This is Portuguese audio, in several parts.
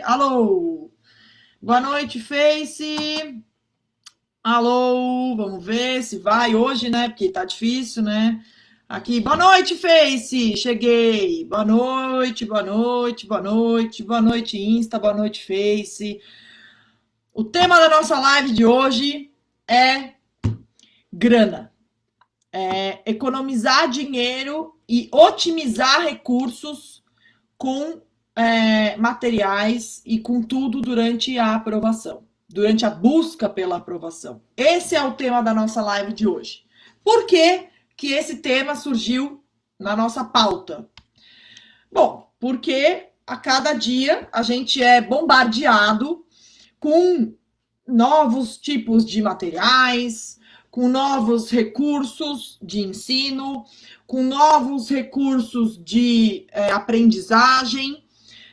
Alô? Boa noite, Face. Alô? Vamos ver se vai hoje, né? Porque tá difícil, né? Aqui, boa noite, Face. Cheguei. Boa noite, boa noite, boa noite, boa noite, Insta, boa noite, Face. O tema da nossa live de hoje é grana. É economizar dinheiro e otimizar recursos com materiais e com tudo durante a aprovação, durante a busca pela aprovação. Esse é o tema da nossa live de hoje. Por que que esse tema surgiu na nossa pauta? Bom, porque a cada dia a gente é bombardeado com novos tipos de materiais, com novos recursos de ensino, com novos recursos de aprendizagem.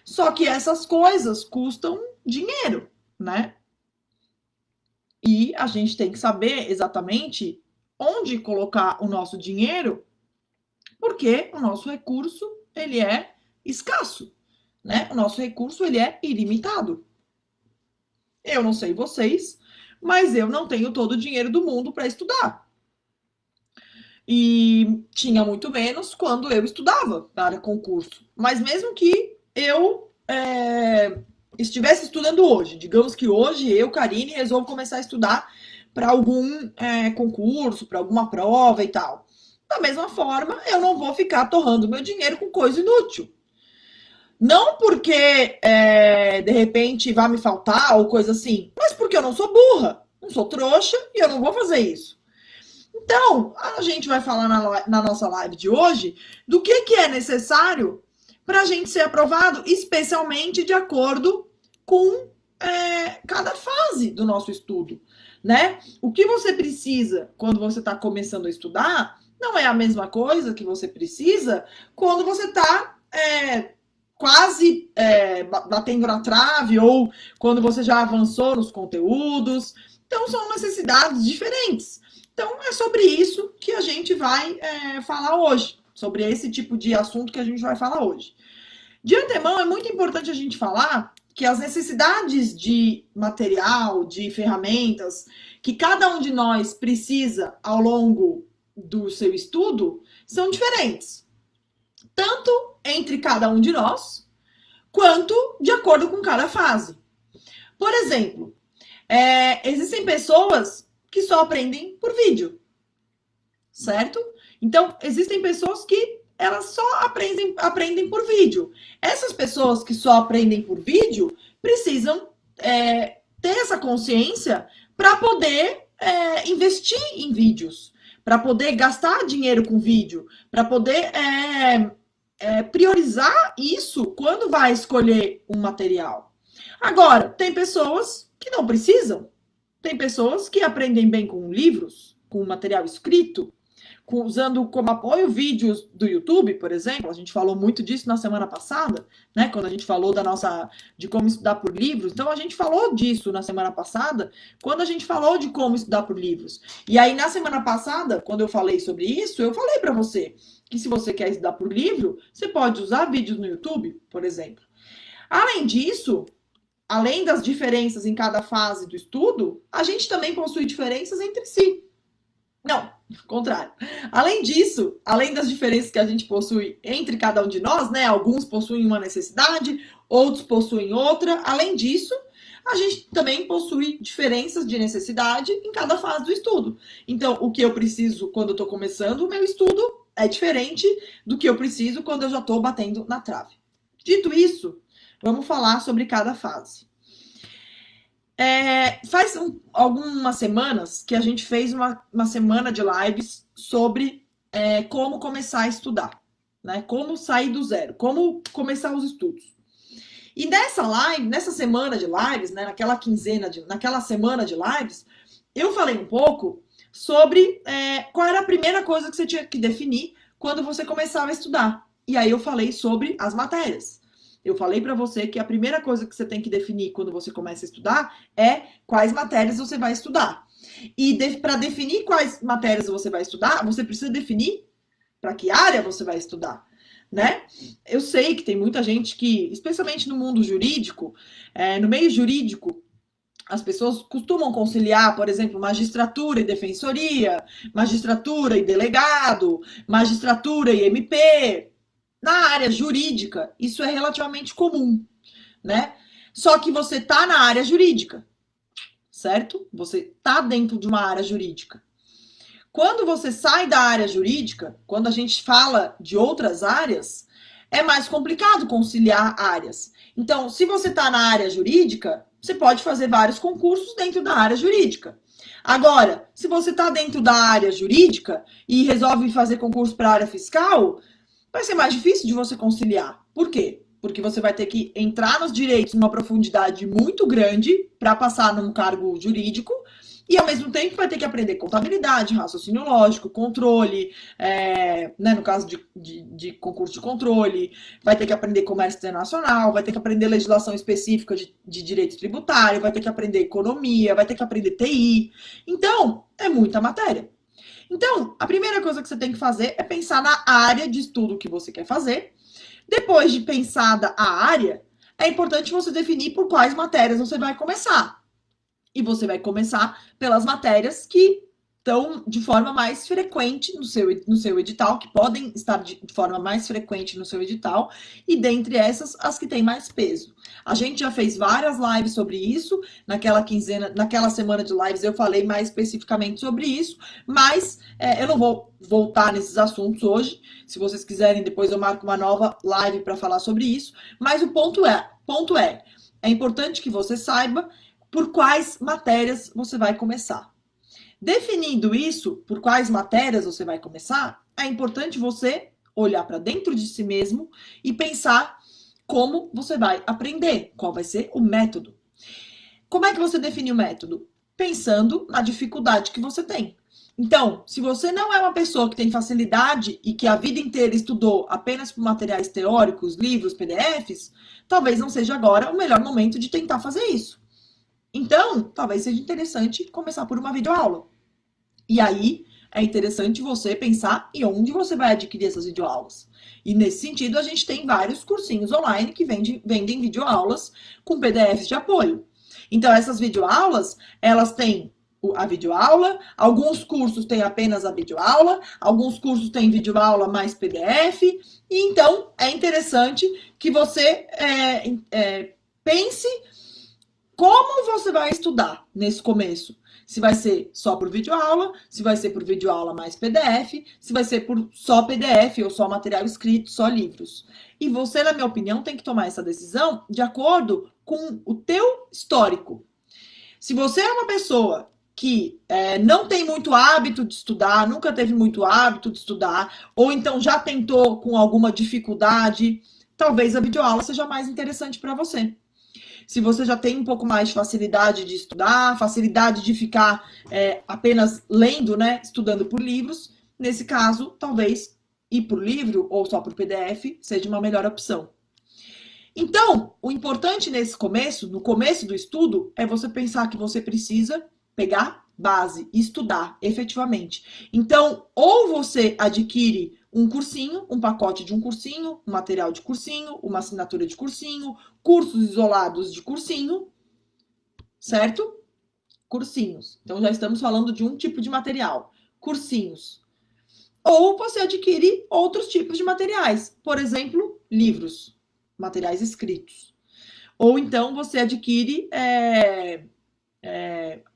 Só que essas coisas custam dinheiro, né? E a gente tem que saber exatamente onde colocar o nosso dinheiro, porque o nosso recurso ele é escasso, né? O nosso recurso ele é ilimitado. Eu não sei vocês, mas eu não tenho todo o dinheiro do mundo para estudar. E tinha muito menos quando eu estudava para concurso. Mas mesmo que eu estivesse estudando hoje, digamos que hoje eu, Karine, resolvo começar a estudar para algum concurso, para alguma prova e tal. Da mesma forma, eu não vou ficar torrando meu dinheiro com coisa inútil. Não porque de repente vai me faltar ou coisa assim, mas porque eu não sou burra, não sou trouxa e eu não vou fazer isso. Então, a gente vai falar na nossa live de hoje do que é necessário para a gente ser aprovado, especialmente de acordo com cada fase do nosso estudo, né? O que você precisa quando você está começando a estudar não é a mesma coisa que você precisa quando você está quase batendo na trave ou quando você já avançou nos conteúdos. Então, são necessidades diferentes. Então, é sobre isso que a gente vai falar hoje, sobre esse tipo de assunto que a gente vai falar hoje. De antemão, é muito importante a gente falar que as necessidades de material, de ferramentas, que cada um de nós precisa ao longo do seu estudo, são diferentes. Tanto entre cada um de nós, quanto de acordo com cada fase. Por exemplo, existem pessoas que só aprendem por vídeo, certo? Então, existem pessoas que elas só aprendem por vídeo. Essas pessoas que só aprendem por vídeo precisam ter essa consciência para poder investir em vídeos, para poder gastar dinheiro com vídeo, para poder priorizar isso quando vai escolher um material. Agora, tem pessoas que não precisam. Tem pessoas que aprendem bem com livros, com material escrito, usando como apoio vídeos do YouTube, por exemplo. A gente falou muito disso na semana passada, né? Quando a gente falou de como estudar por livros. Então, a gente falou disso na semana passada, quando a gente falou de como estudar por livros. E aí, na semana passada, quando eu falei sobre isso, eu falei para você que se você quer estudar por livro, você pode usar vídeos no YouTube, por exemplo. Além disso, além das diferenças em cada fase do estudo, a gente também possui diferenças entre si. Não, ao contrário. Além disso, além das diferenças que a gente possui entre cada um de nós, né? Alguns possuem uma necessidade, outros possuem outra. Além disso, a gente também possui diferenças de necessidade em cada fase do estudo. Então, o que eu preciso quando eu estou começando o meu estudo é diferente do que eu preciso quando eu já estou batendo na trave. Dito isso, vamos falar sobre cada fase. Faz algumas semanas que a gente fez uma semana de lives sobre como começar a estudar, né? Como sair do zero, como começar os estudos. E nessa semana de lives, né, naquela semana de lives, eu falei um pouco sobre qual era a primeira coisa que você tinha que definir quando você começava a estudar. E aí eu falei sobre as matérias. Eu falei para você que a primeira coisa que você tem que definir quando você começa a estudar é quais matérias você vai estudar. E para definir quais matérias você vai estudar, você precisa definir para que área você vai estudar. né? Eu sei que tem muita gente que, especialmente no mundo jurídico, no meio jurídico, as pessoas costumam conciliar, por exemplo, magistratura e defensoria, magistratura e delegado, magistratura e MP. Na área jurídica, isso é relativamente comum, né? Só que você está na área jurídica, certo? Você está dentro de uma área jurídica. Quando você sai da área jurídica, quando a gente fala de outras áreas, é mais complicado conciliar áreas. Então, se você está na área jurídica, você pode fazer vários concursos dentro da área jurídica. Agora, se você está dentro da área jurídica e resolve fazer concurso para a área fiscal, vai ser mais difícil de você conciliar. Por quê? Porque você vai ter que entrar nos direitos numa profundidade muito grande para passar num cargo jurídico e, ao mesmo tempo, vai ter que aprender contabilidade, raciocínio lógico, controle, no caso de concurso de controle, vai ter que aprender comércio internacional, vai ter que aprender legislação específica de direito tributário, vai ter que aprender economia, vai ter que aprender TI. Então, é muita matéria. Então, a primeira coisa que você tem que fazer é pensar na área de estudo que você quer fazer. Depois de pensada a área, é importante você definir por quais matérias você vai começar. E você vai começar pelas matérias que estão de forma mais frequente no seu edital, que podem estar de forma mais frequente no seu edital, e dentre essas, as que têm mais peso. A gente já fez várias lives sobre isso, naquela semana de lives eu falei mais especificamente sobre isso, mas eu não vou voltar nesses assuntos hoje. Se vocês quiserem, depois eu marco uma nova live para falar sobre isso, mas o ponto é importante que você saiba por quais matérias você vai começar. Definindo isso, por quais matérias você vai começar, é importante você olhar para dentro de si mesmo e pensar como você vai aprender, qual vai ser o método. Como é que você define o método? Pensando na dificuldade que você tem. Então, se você não é uma pessoa que tem facilidade e que a vida inteira estudou apenas por materiais teóricos, livros, PDFs, talvez não seja agora o melhor momento de tentar fazer isso. Então, talvez seja interessante começar por uma videoaula. E aí, é interessante você pensar em onde você vai adquirir essas videoaulas. E nesse sentido, a gente tem vários cursinhos online que vendem videoaulas com PDFs de apoio. Então, essas videoaulas, elas têm a videoaula, alguns cursos têm apenas a videoaula, alguns cursos têm videoaula mais PDF. E então, é interessante que você pense como você vai estudar nesse começo. Se vai ser só por videoaula, se vai ser por videoaula mais PDF, se vai ser por só PDF ou só material escrito, só livros. E você, na minha opinião, tem que tomar essa decisão de acordo com o teu histórico. Se você é uma pessoa que não tem muito hábito de estudar, nunca teve muito hábito de estudar, ou então já tentou com alguma dificuldade, talvez a videoaula seja mais interessante para você. Se você já tem um pouco mais de facilidade de estudar, facilidade de ficar apenas lendo, né, estudando por livros, nesse caso, talvez ir por livro ou só por PDF seja uma melhor opção. Então, o importante no começo do estudo, é você pensar que você precisa pegar base e estudar efetivamente. Então, ou você adquire um cursinho, um pacote de um cursinho, um material de cursinho, uma assinatura de cursinho, cursos isolados de cursinho, certo? Cursinhos. Então, já estamos falando de um tipo de material. Cursinhos. Ou você adquire outros tipos de materiais. Por exemplo, livros, materiais escritos. Ou então você adquire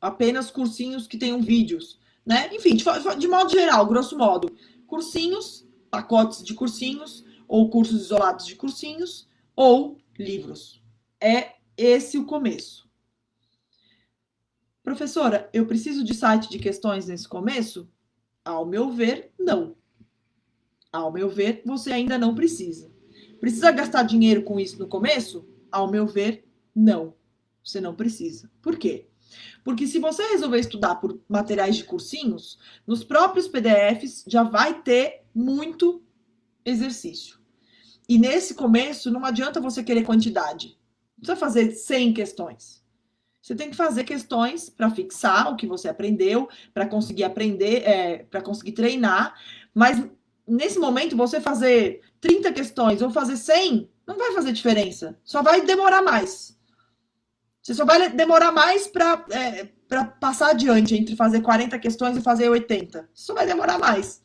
apenas cursinhos que tenham vídeos, né? Enfim, de modo geral, grosso modo, cursinhos, pacotes de cursinhos, ou cursos isolados de cursinhos, ou livros. É esse o começo. Professora, eu preciso de site de questões nesse começo? Ao meu ver, não. Ao meu ver, você ainda não precisa. Precisa gastar dinheiro com isso no começo? Ao meu ver, não. Você não precisa. Por quê? Porque se você resolver estudar por materiais de cursinhos, nos próprios PDFs já vai ter muito exercício. E nesse começo, não adianta você querer quantidade. Não precisa fazer 100 questões. Você tem que fazer questões para fixar o que você aprendeu, para conseguir aprender, para conseguir treinar, mas nesse momento, você fazer 30 questões ou fazer 100, não vai fazer diferença. Só vai demorar mais. Você só vai demorar mais para passar adiante entre fazer 40 questões e fazer 80. Isso vai demorar mais.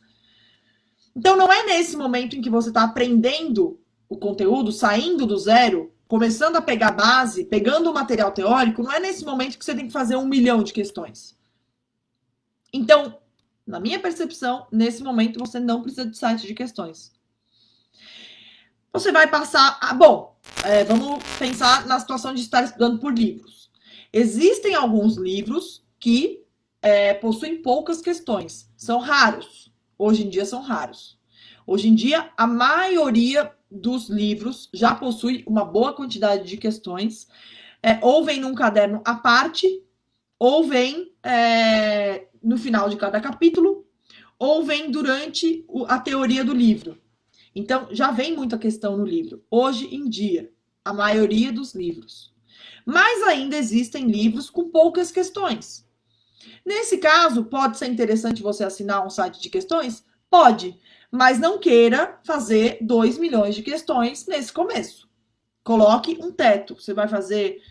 Então, não é nesse momento em que você está aprendendo o conteúdo, saindo do zero, começando a pegar base, pegando o material teórico, não é nesse momento que você tem que fazer 1 milhão de questões. Então, na minha percepção, nesse momento você não precisa de site de questões. Você vai passar... vamos pensar na situação de estar estudando por livros. Existem alguns livros que possuem poucas questões. São raros. Hoje em dia são raros. Hoje em dia, a maioria dos livros já possui uma boa quantidade de questões. Ou vem num caderno à parte, ou vem no final de cada capítulo, ou vem durante a teoria do livro. Então, já vem muita questão no livro. Hoje em dia, a maioria dos livros. Mas ainda existem livros com poucas questões. Nesse caso, pode ser interessante você assinar um site de questões? Pode, mas não queira fazer 2 milhões de questões nesse começo. Coloque um teto. Você vai fazer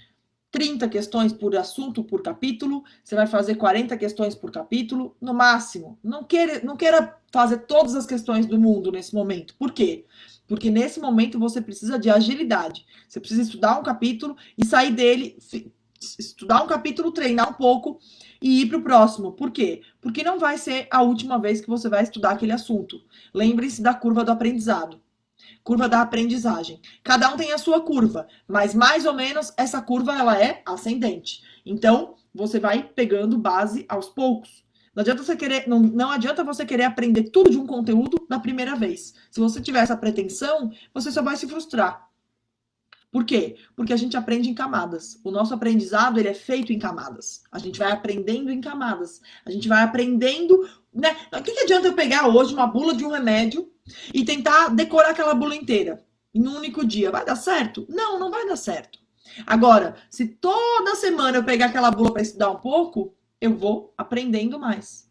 30 questões por assunto, por capítulo. Você vai fazer 40 questões por capítulo, no máximo. Não queira fazer todas as questões do mundo nesse momento. Por quê? Porque nesse momento você precisa de agilidade. Você precisa estudar um capítulo e sair dele, estudar um capítulo, treinar um pouco e ir para o próximo. Por quê? Porque não vai ser a última vez que você vai estudar aquele assunto. Lembre-se da curva do aprendizado. Curva da aprendizagem. Cada um tem a sua curva, mas mais ou menos essa curva ela é ascendente. Então, você vai pegando base aos poucos. Não adianta você querer aprender tudo de um conteúdo na primeira vez. Se você tiver essa pretensão, você só vai se frustrar. Por quê? Porque a gente aprende em camadas. O nosso aprendizado ele é feito em camadas. A gente vai aprendendo em camadas. A gente vai aprendendo, né? O que adianta eu pegar hoje uma bula de um remédio e tentar decorar aquela bula inteira em um único dia? Vai dar certo? Não, não vai dar certo. Agora, se toda semana eu pegar aquela bula para estudar um pouco, eu vou aprendendo mais.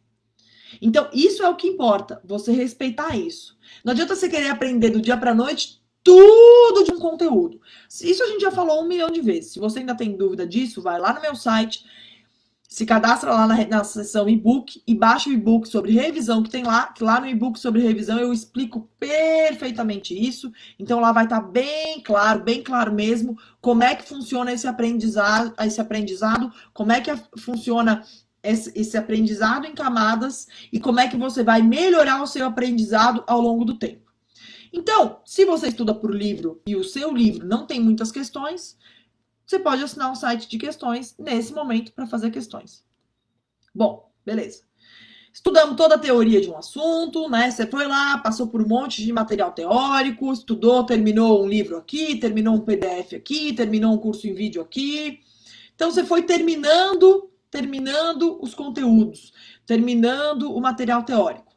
Então, isso é o que importa, você respeitar isso. Não adianta você querer aprender do dia para a noite tudo de um conteúdo. Isso a gente já falou 1 milhão de vezes. Se você ainda tem dúvida disso, vai lá no meu site, se cadastra lá na seção e-book e baixa o e-book sobre revisão que tem lá, que lá no e-book sobre revisão eu explico perfeitamente isso. Então lá vai estar bem claro mesmo, como é que funciona esse aprendizado, como é que funciona esse aprendizado em camadas e como é que você vai melhorar o seu aprendizado ao longo do tempo. Então, se você estuda por livro e o seu livro não tem muitas questões, você pode assinar um site de questões nesse momento para fazer questões. Bom, beleza. Estudamos toda a teoria de um assunto, né? Você foi lá, passou por um monte de material teórico, estudou, terminou um livro aqui, terminou um PDF aqui, terminou um curso em vídeo aqui. Então, você foi terminando os conteúdos, terminando o material teórico.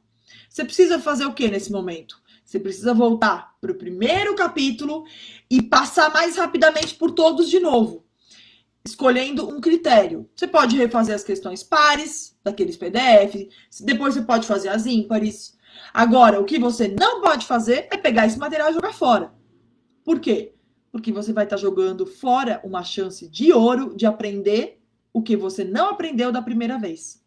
Você precisa fazer o que nesse momento? Você precisa voltar para o primeiro capítulo e passar mais rapidamente por todos de novo, escolhendo um critério. Você pode refazer as questões pares daqueles PDF, depois você pode fazer as ímpares. Agora, o que você não pode fazer é pegar esse material e jogar fora. Por quê? Porque você vai estar jogando fora uma chance de ouro de aprender o que você não aprendeu da primeira vez.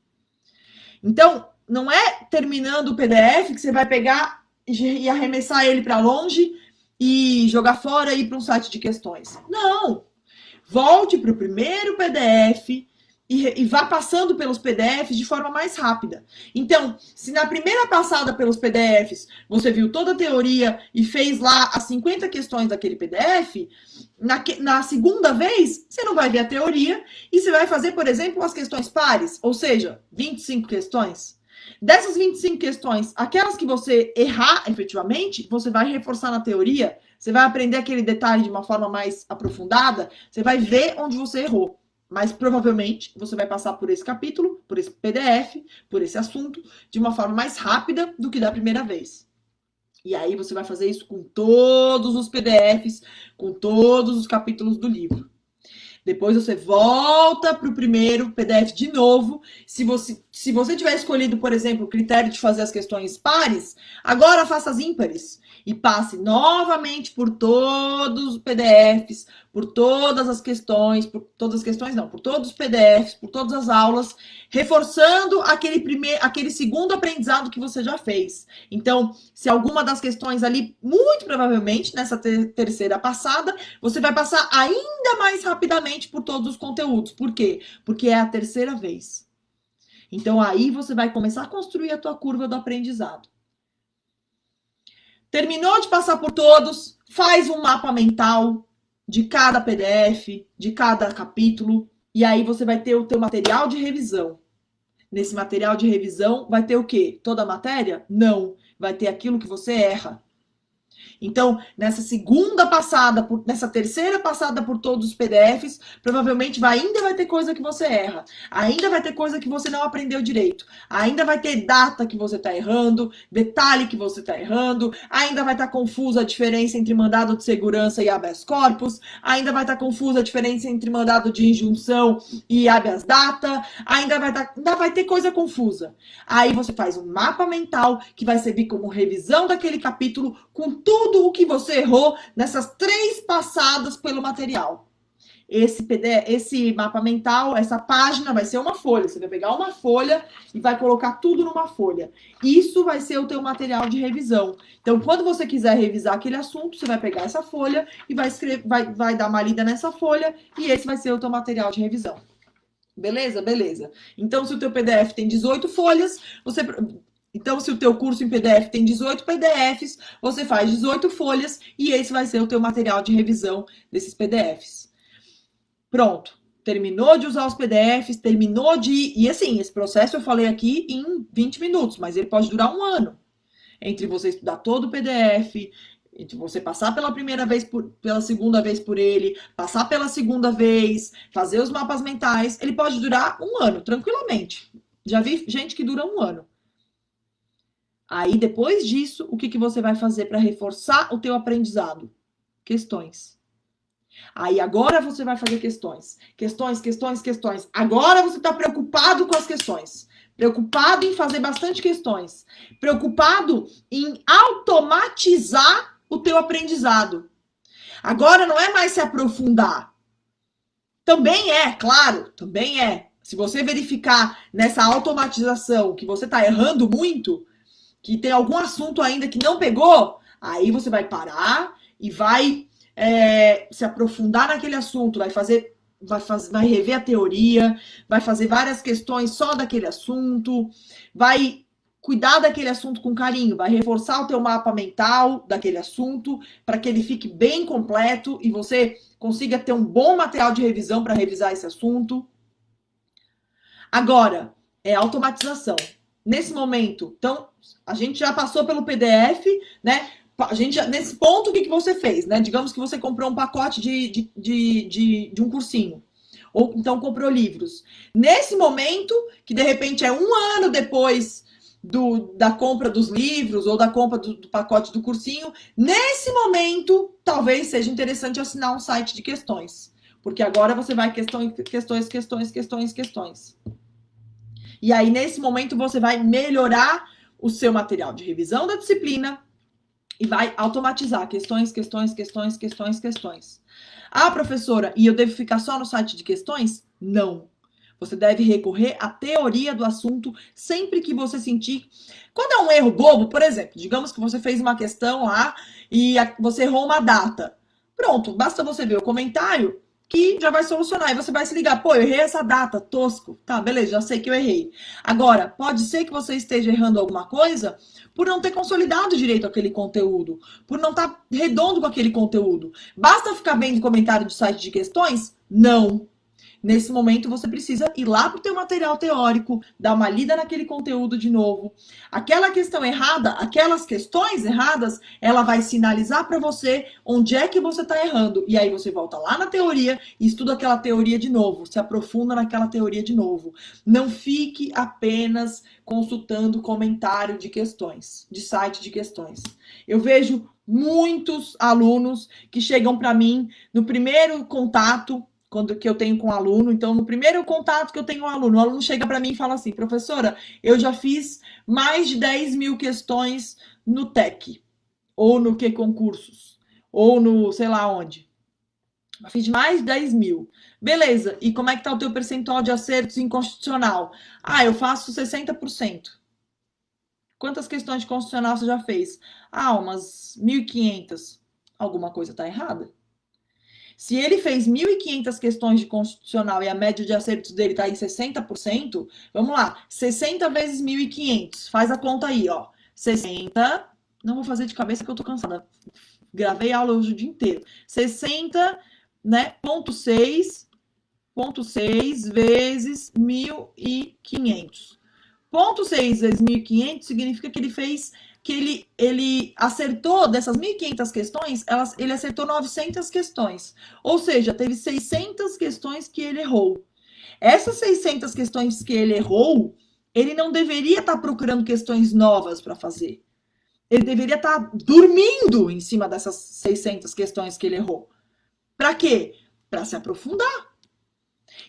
Então, não é terminando o PDF que você vai pegar e arremessar ele para longe e jogar fora e ir para um site de questões. Não! Volte para o primeiro PDF e vá passando pelos PDFs de forma mais rápida. Então, se na primeira passada pelos PDFs você viu toda a teoria e fez lá as 50 questões daquele PDF, na segunda vez você não vai ver a teoria e você vai fazer, por exemplo, as questões pares, ou seja, 25 questões. Dessas 25 questões, aquelas que você errar efetivamente, você vai reforçar na teoria, você vai aprender aquele detalhe de uma forma mais aprofundada, você vai ver onde você errou. Mas provavelmente você vai passar por esse capítulo, por esse PDF, por esse assunto, de uma forma mais rápida do que da primeira vez. E aí você vai fazer isso com todos os PDFs, com todos os capítulos do livro. Depois você volta para o primeiro PDF de novo. Se você tiver escolhido, por exemplo, o critério de fazer as questões pares, agora faça as ímpares. E passe novamente por todos os PDFs, por todas as questões, por todos os PDFs, por todas as aulas, reforçando aquele segundo aprendizado que você já fez. Então, se alguma das questões ali, muito provavelmente, nessa terceira passada, você vai passar ainda mais rapidamente por todos os conteúdos. Por quê? Porque é a terceira vez. Então, aí você vai começar a construir a tua curva do aprendizado. Terminou de passar por todos, faz um mapa mental de cada PDF, de cada capítulo, e aí você vai ter o teu material de revisão. Nesse material de revisão vai ter o quê? Toda a matéria? Não. Vai ter aquilo que você erra. Então, nessa terceira passada por todos os PDFs, provavelmente ainda vai ter coisa que você erra. Ainda vai ter coisa que você não aprendeu direito. Ainda vai ter data que você está errando, detalhe que você está errando. Ainda vai estar confusa a diferença entre mandado de segurança e habeas corpus. Ainda vai estar confusa a diferença entre mandado de injunção e habeas data. Ainda vai ter coisa confusa. Aí você faz um mapa mental que vai servir como revisão daquele capítulo com tudo o que você errou nessas 3 passadas pelo material. Esse mapa mental, essa página vai ser uma folha. Você vai pegar uma folha e vai colocar tudo numa folha. Isso vai ser o teu material de revisão. Então, quando você quiser revisar aquele assunto, você vai pegar essa folha e vai dar uma lida nessa folha e esse vai ser o teu material de revisão. Beleza? Beleza. Então, se o teu PDF tem 18 folhas, Então, se o teu curso em PDF tem 18 PDFs, você faz 18 folhas e esse vai ser o teu material de revisão desses PDFs. Pronto. Terminou de usar os PDFs, E assim, esse processo eu falei aqui em 20 minutos, mas ele pode durar 1 ano. Entre você estudar todo o PDF, entre você passar pela segunda vez por ele, passar pela segunda vez, fazer os mapas mentais, ele pode durar 1 ano, tranquilamente. Já vi gente que dura 1 ano. Aí, depois disso, o que você vai fazer para reforçar o teu aprendizado? Questões. Aí, agora você vai fazer questões. Questões. Agora você está preocupado com as questões. Preocupado em fazer bastante questões. Preocupado em automatizar o teu aprendizado. Agora não é mais se aprofundar. Também é, claro, também é. Se você verificar nessa automatização que você está errando muito, que tem algum assunto ainda que não pegou, aí você vai parar e vai se aprofundar naquele assunto, vai rever a teoria, vai fazer várias questões só daquele assunto, vai cuidar daquele assunto com carinho, vai reforçar o teu mapa mental daquele assunto para que ele fique bem completo e você consiga ter um bom material de revisão para revisar esse assunto. Agora, é automatização. Nesse momento, então, a gente já passou pelo PDF, né? Nesse ponto, o que você fez, né? Digamos que você comprou um pacote de um cursinho. Ou então comprou livros. Nesse momento, que de repente é 1 ano depois da compra dos livros ou da compra do pacote do cursinho, nesse momento, talvez seja interessante assinar um site de questões. Porque agora você vai questões. E aí, nesse momento, você vai melhorar o seu material de revisão da disciplina e vai automatizar questões. Ah, professora, e eu devo ficar só no site de questões? Não. Você deve recorrer à teoria do assunto sempre que você sentir. Quando é um erro bobo, por exemplo, digamos que você fez uma questão lá e você errou uma data. Pronto, basta você ver o comentário que já vai solucionar. E você vai se ligar, pô, eu errei essa data, tosco. Tá, beleza, já sei que eu errei. Agora, pode ser que você esteja errando alguma coisa por não ter consolidado direito aquele conteúdo, por não estar redondo com aquele conteúdo. Basta ficar vendo comentário de site de questões? Não. Nesse momento, você precisa ir lá para o teu material teórico, dar uma lida naquele conteúdo de novo. Aquela questão errada, aquelas questões erradas, ela vai sinalizar para você onde é que você está errando. E aí você volta lá na teoria e estuda aquela teoria de novo, se aprofunda naquela teoria de novo. Não fique apenas consultando comentário de questões, de site de questões. Eu vejo muitos alunos que chegam para mim no primeiro contato, quando que eu tenho com o aluno. Então, no primeiro contato que eu tenho com o aluno chega para mim e fala assim: professora, eu já fiz mais de 10 mil questões no TEC, ou no que concursos, ou no sei lá onde. Eu fiz mais de 10 mil. Beleza, e como é que tá o teu percentual de acertos em constitucional? Ah, eu faço 60%. Quantas questões de constitucional você já fez? Ah, umas 1.500. Alguma coisa tá errada. Se ele fez 1.500 questões de constitucional e a média de acertos dele está em 60%, vamos lá, 60 vezes 1.500, faz a conta aí, ó. 60, não vou fazer de cabeça que eu tô cansada. Gravei aula hoje o dia inteiro. 60, né, ponto 6 vezes 1.500. Ponto 6 vezes 1.500 significa que ele fez, que ele acertou dessas 1.500 questões, ele acertou 900 questões. Ou seja, teve 600 questões que ele errou. Essas 600 questões que ele errou, ele não deveria estar procurando questões novas para fazer. Ele deveria estar dormindo em cima dessas 600 questões que ele errou. Para quê? Para se aprofundar.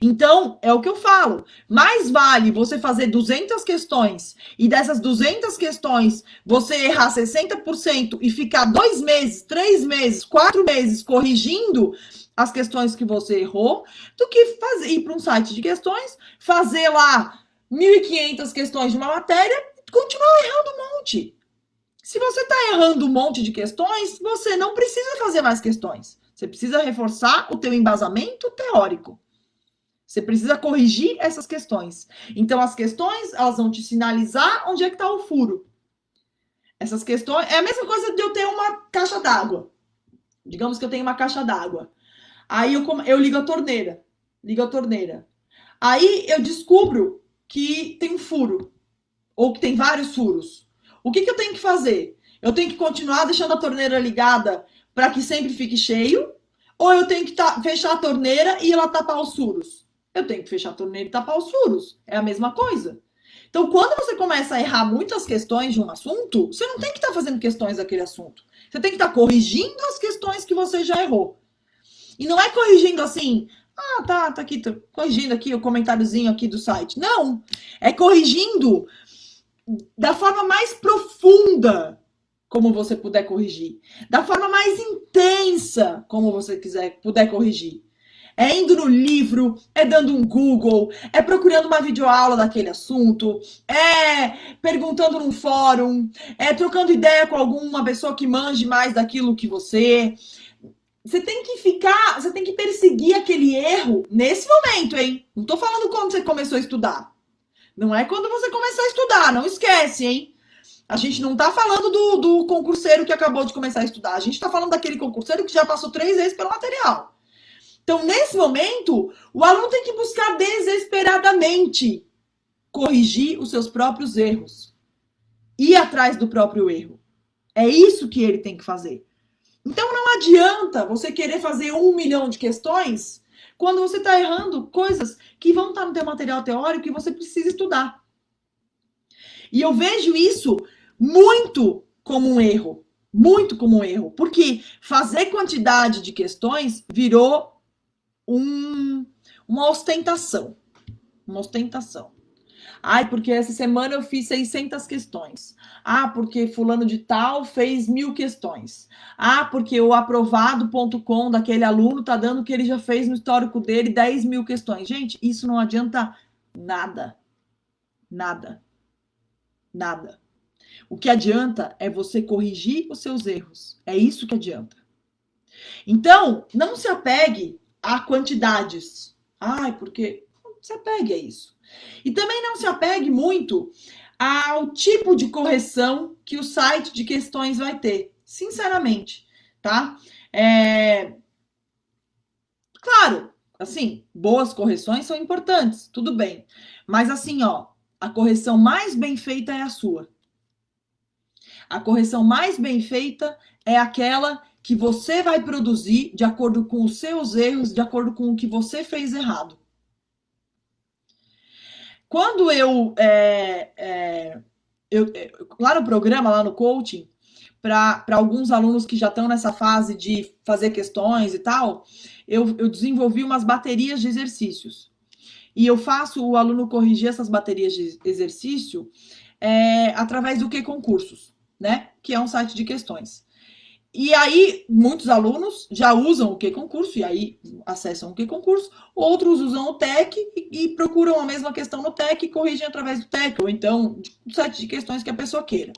Então, é o que eu falo. Mais vale você fazer 200 questões e dessas 200 questões você errar 60% e ficar 2 meses, 3 meses, 4 meses corrigindo as questões que você errou, do que ir para um site de questões, fazer lá 1.500 questões de uma matéria e continuar errando um monte. Se você está errando um monte de questões, você não precisa fazer mais questões. Você precisa reforçar o teu embasamento teórico. Você precisa corrigir essas questões. Então, as questões, elas vão te sinalizar onde é que está o furo. Essas questões... É a mesma coisa de eu ter uma caixa d'água. Digamos que eu tenho uma caixa d'água. Aí eu ligo a torneira. Aí eu descubro que tem um furo. Ou que tem vários furos. O que eu tenho que fazer? Eu tenho que continuar deixando a torneira ligada para que sempre fique cheio? Ou eu tenho que fechar a torneira e ela tapar os furos? Eu tenho que fechar a torneira e tapar os furos. É a mesma coisa. Então, quando você começa a errar muitas questões de um assunto, você não tem que estar fazendo questões daquele assunto. Você tem que estar corrigindo as questões que você já errou. E não é corrigindo assim, tá aqui, tô corrigindo aqui o comentáriozinho aqui do site. Não, é corrigindo da forma mais profunda como você puder corrigir. Da forma mais intensa como você puder corrigir. É indo no livro, é dando um Google, é procurando uma videoaula daquele assunto, é perguntando num fórum, é trocando ideia com alguma pessoa que manje mais daquilo que você. Você tem que perseguir aquele erro nesse momento, hein? Não tô falando quando você começou a estudar. Não é quando você começar a estudar, não esquece, hein? A gente não tá falando do concurseiro que acabou de começar a estudar. A gente tá falando daquele concurseiro que já passou 3 vezes pelo material. Então, nesse momento, o aluno tem que buscar desesperadamente corrigir os seus próprios erros. Ir atrás do próprio erro. É isso que ele tem que fazer. Então, não adianta você querer fazer 1 milhão de questões quando você está errando coisas que vão estar no teu material teórico e você precisa estudar. E eu vejo isso muito como um erro. Muito como um erro. Porque fazer quantidade de questões virou uma ostentação. Uma ostentação. Ai, porque essa semana eu fiz 600 questões. Ah, porque fulano de tal fez 1.000 questões. Ah, porque o aprovado.com daquele aluno tá dando que ele já fez no histórico dele 10 mil questões. Gente, isso não adianta nada. Nada. Nada. O que adianta é você corrigir os seus erros. É isso que adianta. Então, não se apegue a quantidades. Ai, porque não se apegue a isso. E também não se apegue muito ao tipo de correção que o site de questões vai ter. Sinceramente, tá? Claro, assim, boas correções são importantes, tudo bem. Mas assim, ó, a correção mais bem feita é a sua. A correção mais bem feita é aquela que você vai produzir de acordo com os seus erros, de acordo com o que você fez errado. Quando eu lá no programa, lá no coaching, para alguns alunos que já estão nessa fase de fazer questões e tal, eu desenvolvi umas baterias de exercícios. E eu faço o aluno corrigir essas baterias de exercício através do Q-Concursos, né? Que é um site de questões. E aí, muitos alunos já usam o Q-Concurso, e aí acessam o Q-Concurso, outros usam o TEC e procuram a mesma questão no TEC e corrigem através do TEC, ou então do site de questões que a pessoa queira.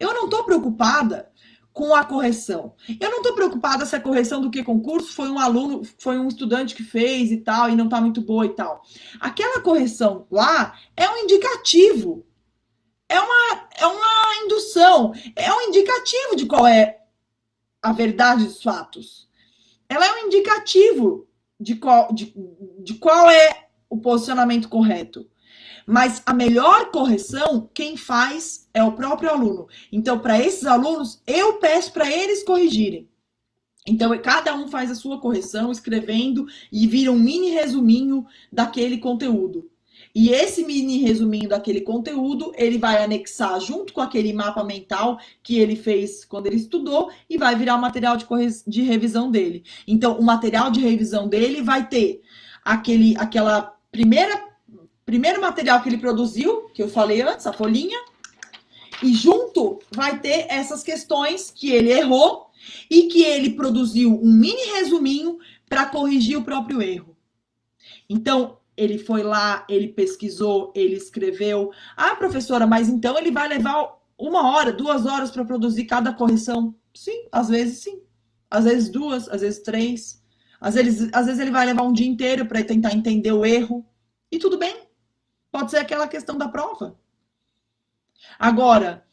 Eu não estou preocupada com a correção. Eu não estou preocupada se a correção do Q-Concurso foi um aluno, foi um estudante que fez e tal, e não está muito boa e tal. Aquela correção lá é um indicativo, é uma indução, é um indicativo de qual é a verdade dos fatos. Ela é um indicativo de qual é o posicionamento correto. Mas a melhor correção, quem faz é o próprio aluno. Então, para esses alunos, eu peço para eles corrigirem. Então, cada um faz a sua correção, escrevendo, e vira um mini resuminho daquele conteúdo. E esse mini resuminho daquele conteúdo, ele vai anexar junto com aquele mapa mental que ele fez quando ele estudou e vai virar o material de revisão dele. Então, o material de revisão dele vai ter aquela primeiro material que ele produziu, que eu falei antes, a folhinha, e junto vai ter essas questões que ele errou e que ele produziu um mini resuminho para corrigir o próprio erro. Então, ele foi lá, ele pesquisou, ele escreveu. Ah, professora, mas então ele vai levar 1 hora, 2 horas para produzir cada correção? Sim, às vezes sim. Às vezes 2, às vezes 3. Às vezes ele vai levar um dia inteiro para tentar entender o erro. E tudo bem. Pode ser aquela questão da prova. Agora,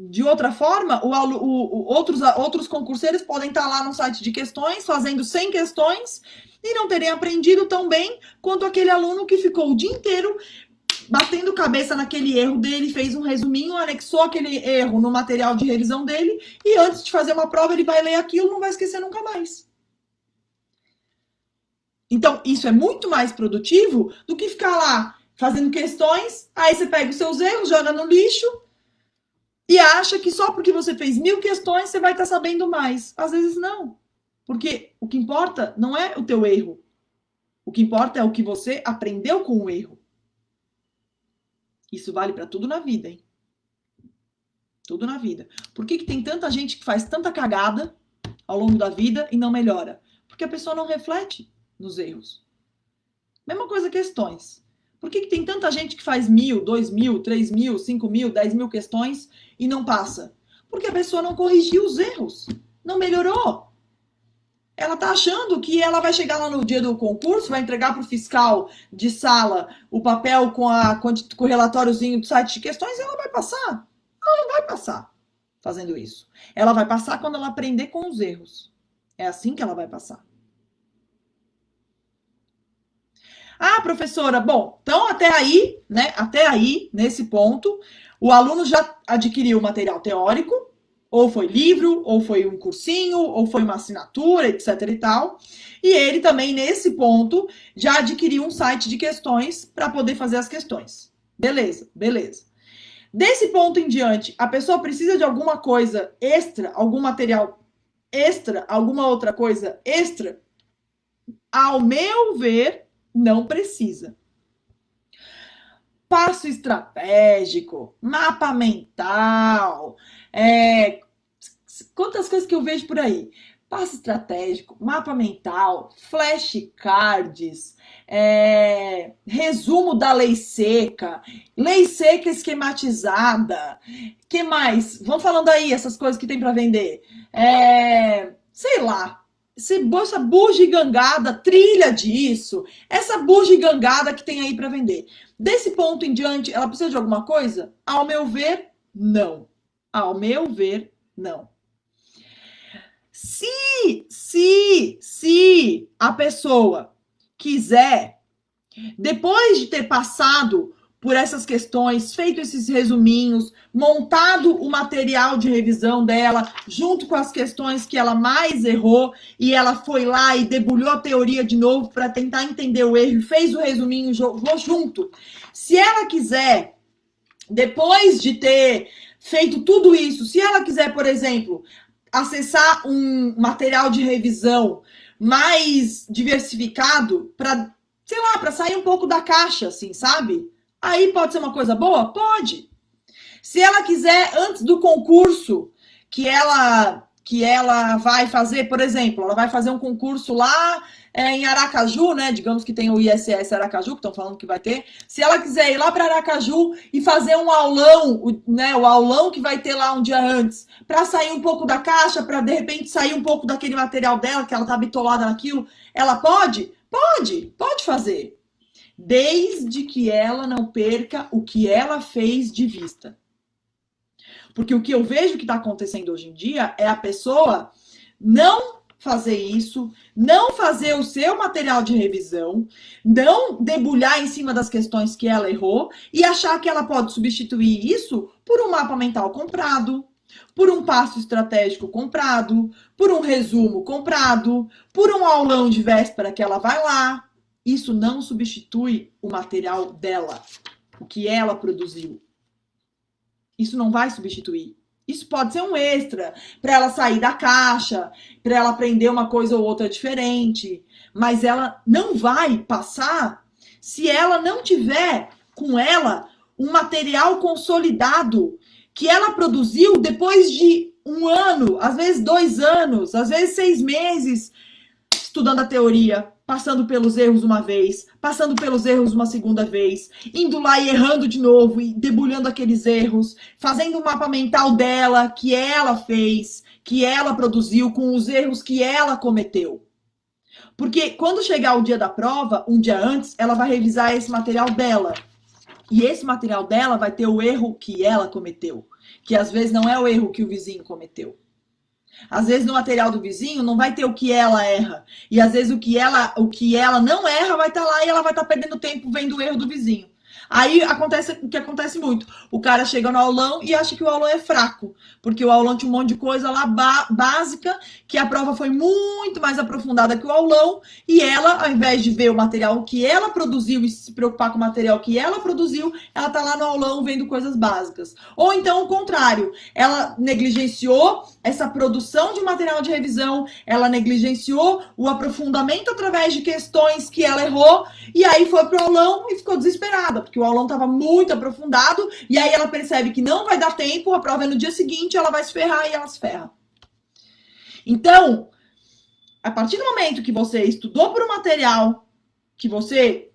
de outra forma, outros concurseiros podem estar lá no site de questões, fazendo 100 questões, e não terem aprendido tão bem quanto aquele aluno que ficou o dia inteiro batendo cabeça naquele erro dele, fez um resuminho, anexou aquele erro no material de revisão dele, e antes de fazer uma prova ele vai ler aquilo, não vai esquecer nunca mais. Então, isso é muito mais produtivo do que ficar lá fazendo questões, aí você pega os seus erros, joga no lixo e acha que só porque você fez 1000 questões você vai estar sabendo mais. Às vezes não. Porque o que importa não é o teu erro. O que importa é o que você aprendeu com o erro. Isso vale para tudo na vida, hein? Tudo na vida. Por que tem tanta gente que faz tanta cagada ao longo da vida e não melhora? Porque a pessoa não reflete nos erros. Mesma coisa questões. Por que tem tanta gente que faz 1000, 2000, 3000, 5000, 10.000 questões e não passa? Porque a pessoa não corrigiu os erros. Não melhorou. Ela tá achando que ela vai chegar lá no dia do concurso, vai entregar pro fiscal de sala o papel com o relatóriozinho do site de questões e ela vai passar. Ela não vai passar fazendo isso. Ela vai passar quando ela aprender com os erros. É assim que ela vai passar. Ah, professora, bom, então até aí, né? Até aí, nesse ponto, o aluno já adquiriu o material teórico, ou foi livro, ou foi um cursinho, ou foi uma assinatura, etc e tal. E ele também, nesse ponto, já adquiriu um site de questões para poder fazer as questões. Beleza, beleza. Desse ponto em diante, a pessoa precisa de alguma coisa extra, algum material extra, alguma outra coisa extra? Ao meu ver, não precisa. Passo estratégico, mapa mental, quantas coisas que eu vejo por aí. Passo estratégico, mapa mental, flashcards, resumo da lei seca esquematizada. Que mais? Vão falando aí essas coisas que tem para vender. Sei lá. Essa bugigangada, trilha disso, essa bugigangada que tem aí para vender. Desse ponto em diante, ela precisa de alguma coisa? Ao meu ver, não. Ao meu ver, não. Se a pessoa quiser, depois de ter passado por essas questões, feito esses resuminhos, montado o material de revisão dela, junto com as questões que ela mais errou, e ela foi lá e debulhou a teoria de novo para tentar entender o erro, e fez o resuminho, jogou junto. Se ela quiser, depois de ter feito tudo isso, se ela quiser, por exemplo, acessar um material de revisão mais diversificado para, sei lá, para sair um pouco da caixa, assim, sabe? Aí pode ser uma coisa boa? Pode. Se ela quiser, antes do concurso que ela vai fazer, por exemplo, ela vai fazer um concurso lá em Aracaju, né? Digamos que tem o ISS Aracaju, que estão falando que vai ter. Se ela quiser ir lá para Aracaju e fazer um aulão, né? O aulão que vai ter lá um dia antes, para sair um pouco da caixa, para de repente sair um pouco daquele material dela, que ela tá bitolada naquilo, ela pode? Pode fazer. Desde que ela não perca o que ela fez de vista. Porque o que eu vejo que está acontecendo hoje em dia é a pessoa não fazer isso, não fazer o seu material de revisão, não debulhar em cima das questões que ela errou e achar que ela pode substituir isso por um mapa mental comprado, por um passo estratégico comprado, por um resumo comprado, por um aulão de véspera que ela vai lá. Isso não substitui o material dela, o que ela produziu. Isso não vai substituir. Isso pode ser um extra para ela sair da caixa, para ela aprender uma coisa ou outra diferente, mas ela não vai passar se ela não tiver com ela um material consolidado que ela produziu depois de 1 ano, às vezes 2 anos, às vezes 6 meses, estudando a teoria, passando pelos erros uma vez, passando pelos erros uma segunda vez, indo lá e errando de novo e debulhando aqueles erros, fazendo um mapa mental dela, que ela fez, que ela produziu, com os erros que ela cometeu. Porque quando chegar o dia da prova, um dia antes, ela vai revisar esse material dela. E esse material dela vai ter o erro que ela cometeu, que às vezes não é o erro que o vizinho cometeu. Às vezes no material do vizinho não vai ter o que ela erra. E às vezes o que ela não erra vai estar lá e ela vai estar perdendo tempo vendo o erro do vizinho. Aí acontece o que acontece muito. O cara chega no aulão e acha que o aulão é fraco. Porque o aulão tinha um monte de coisa lá básica, que a prova foi muito mais aprofundada que o aulão. E ela, ao invés de ver o material que ela produziu e se preocupar com o material que ela produziu, ela tá lá no aulão vendo coisas básicas. Ou então o contrário. Ela negligenciou essa produção de material de revisão, ela negligenciou o aprofundamento através de questões que ela errou, e aí foi pro aulão e ficou desesperada, porque o aulão estava muito aprofundado, e aí ela percebe que não vai dar tempo, a prova é no dia seguinte, ela vai se ferrar e ela se ferra. Então, a partir do momento que você estudou por um material, que você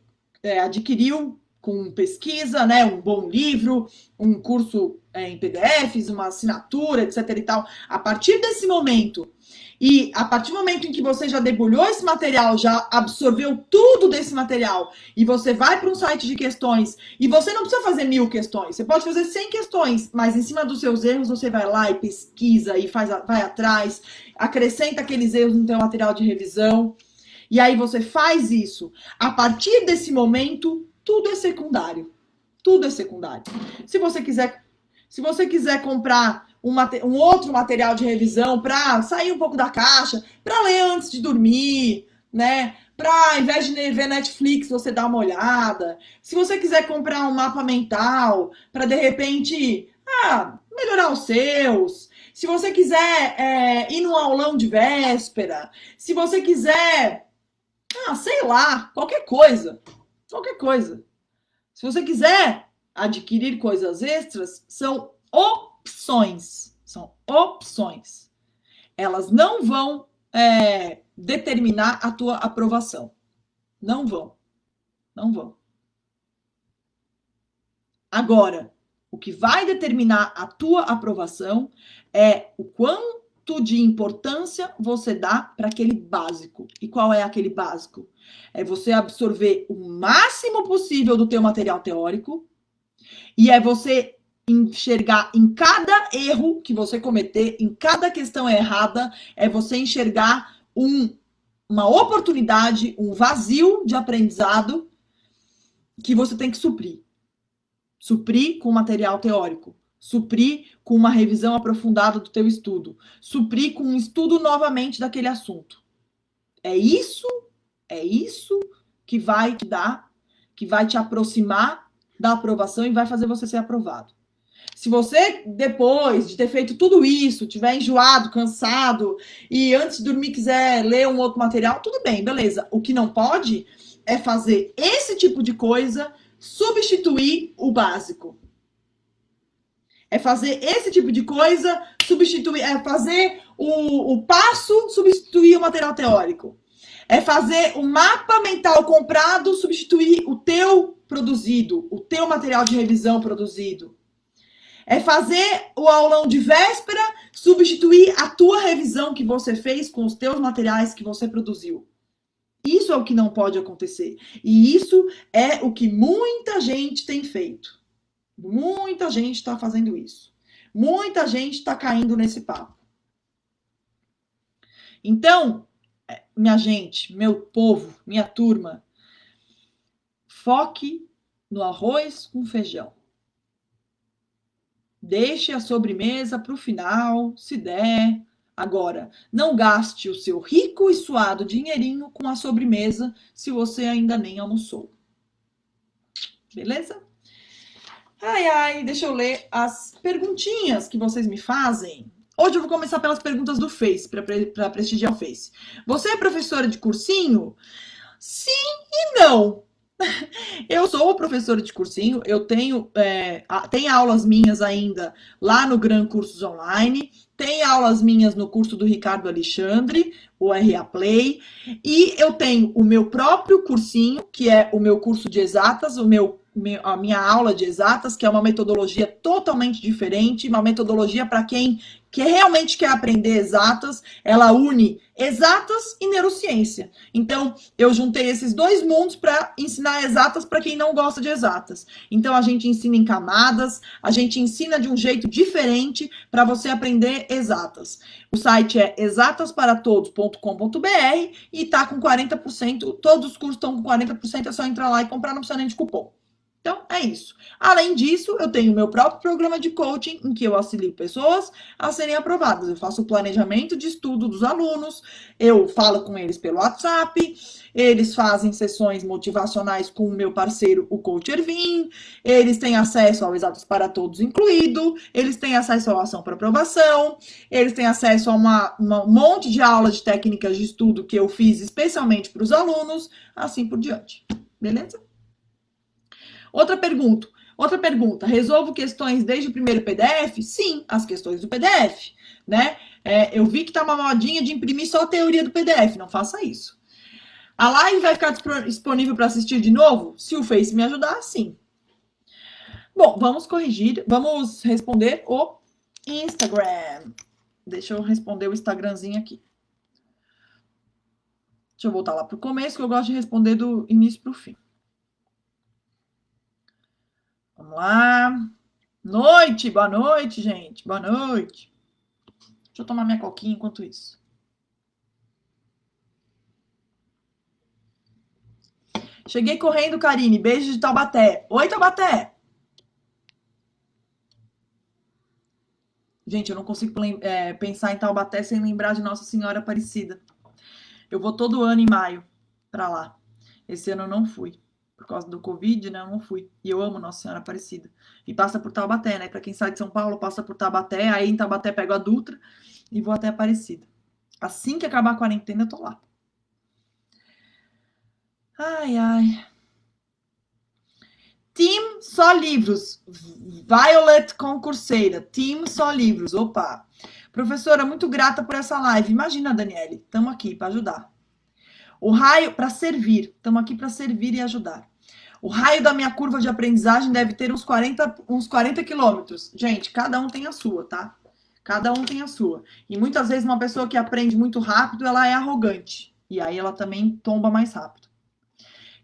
adquiriu com pesquisa, né, um bom livro, um curso em PDFs, uma assinatura, etc e tal, a partir desse momento, e a partir do momento em que você já debulhou esse material, já absorveu tudo desse material, e você vai para um site de questões, e você não precisa fazer 1000 questões, você pode fazer 100 questões, mas em cima dos seus erros você vai lá e pesquisa, e vai atrás, acrescenta aqueles erros no seu material de revisão, e aí você faz isso. A partir desse momento, tudo é secundário. Tudo é secundário. Se você quiser comprar um outro material de revisão para sair um pouco da caixa, para ler antes de dormir, né? Para, ao invés de ver Netflix, você dar uma olhada. Se você quiser comprar um mapa mental para, de repente, melhorar os seus. Se você quiser ir num aulão de véspera. Se você quiser, sei lá, qualquer coisa. Qualquer coisa. Se você quiser adquirir coisas extras, são opções. São opções. Elas não vão determinar a tua aprovação. Não vão. Não vão. Agora, o que vai determinar a tua aprovação é o quanto de importância você dá para aquele básico. E qual é aquele básico? É você absorver o máximo possível do teu material teórico e é você enxergar em cada erro que você cometer, em cada questão errada, é você enxergar uma oportunidade, um vazio de aprendizado que você tem que suprir. Suprir com material teórico. Suprir com uma revisão aprofundada do teu estudo. Suprir com um estudo novamente daquele assunto. É isso que vai te dar, que vai te aproximar da aprovação e vai fazer você ser aprovado. Se você, depois de ter feito tudo isso, tiver enjoado, cansado, e antes de dormir quiser ler um outro material, tudo bem, beleza. O que não pode é fazer esse tipo de coisa substituir o básico. É fazer esse tipo de coisa substituir, é fazer o passo substituir o material teórico. É fazer o mapa mental comprado substituir o teu produzido, o teu material de revisão produzido. É fazer o aulão de véspera substituir a tua revisão que você fez com os teus materiais que você produziu. Isso é o que não pode acontecer. E isso é o que muita gente tem feito. Muita gente está fazendo isso. Muita gente está caindo nesse papo. Então, minha gente, meu povo, minha turma, foque no arroz com feijão. Deixe a sobremesa para o final, se der. Agora, não gaste o seu rico e suado dinheirinho com a sobremesa se você ainda nem almoçou. Beleza? Deixa eu ler as perguntinhas que vocês me fazem. Hoje eu vou começar pelas perguntas do Face, para prestigiar o Face. Você é professora de cursinho? Sim e não. Eu sou professora de cursinho, eu tenho aulas minhas ainda lá no Gran Cursos Online, tem aulas minhas no curso do Ricardo Alexandre, o RA Play, e eu tenho o meu próprio cursinho, que é o meu curso de exatas, a minha aula de exatas, que é uma metodologia totalmente diferente, uma metodologia para quem realmente quer aprender exatas, ela une exatas e neurociência. Então, eu juntei esses dois mundos para ensinar exatas para quem não gosta de exatas. Então, a gente ensina em camadas, a gente ensina de um jeito diferente para você aprender exatas. O site é exatasparatodos.com.br e tá com 40%, todos os cursos estão com 40%, é só entrar lá e comprar, não precisa nem de cupom. Então, é isso. Além disso, eu tenho o meu próprio programa de coaching, em que eu auxilio pessoas a serem aprovadas. Eu faço o planejamento de estudo dos alunos, eu falo com eles pelo WhatsApp, eles fazem sessões motivacionais com o meu parceiro, o Coach Ervin, eles têm acesso ao Exatos para Todos incluído, eles têm acesso à ação para aprovação, eles têm acesso a um monte de aulas de técnicas de estudo que eu fiz especialmente para os alunos, assim por diante. Beleza? Outra pergunta. Resolvo questões desde o primeiro PDF? Sim, as questões do PDF, né? Eu vi que tá uma modinha de imprimir só a teoria do PDF. Não faça isso. A live vai ficar disponível para assistir de novo? Se o Face me ajudar, sim. Bom, vamos responder o Instagram. Deixa eu responder o Instagramzinho aqui. Deixa eu voltar lá pro começo, que eu gosto de responder do início pro fim. Vamos lá. Boa noite, gente. Boa noite. Deixa eu tomar minha coquinha enquanto isso. Cheguei correndo, Karine. Beijo de Taubaté. Oi, Taubaté. Gente, eu não consigo pensar em Taubaté sem lembrar de Nossa Senhora Aparecida. Eu vou todo ano em maio para lá. Esse ano eu não fui. Por causa do Covid, né? Eu não fui. E eu amo Nossa Senhora Aparecida. E passa por Taubaté, né? Para quem sai de São Paulo, passa por Taubaté. Aí em Taubaté pego a Dutra e vou até Aparecida. Assim que acabar a quarentena, eu tô lá. Team Só Livros. Violet Concurseira. Team Só Livros. Opa. Professora, muito grata por essa live. Imagina, Daniele. Estamos aqui para ajudar. O raio para servir. Estamos aqui para servir e ajudar. O raio da minha curva de aprendizagem deve ter uns 40 quilômetros. Gente, cada um tem a sua, tá? Cada um tem a sua. E muitas vezes uma pessoa que aprende muito rápido, ela é arrogante. E aí ela também tomba mais rápido.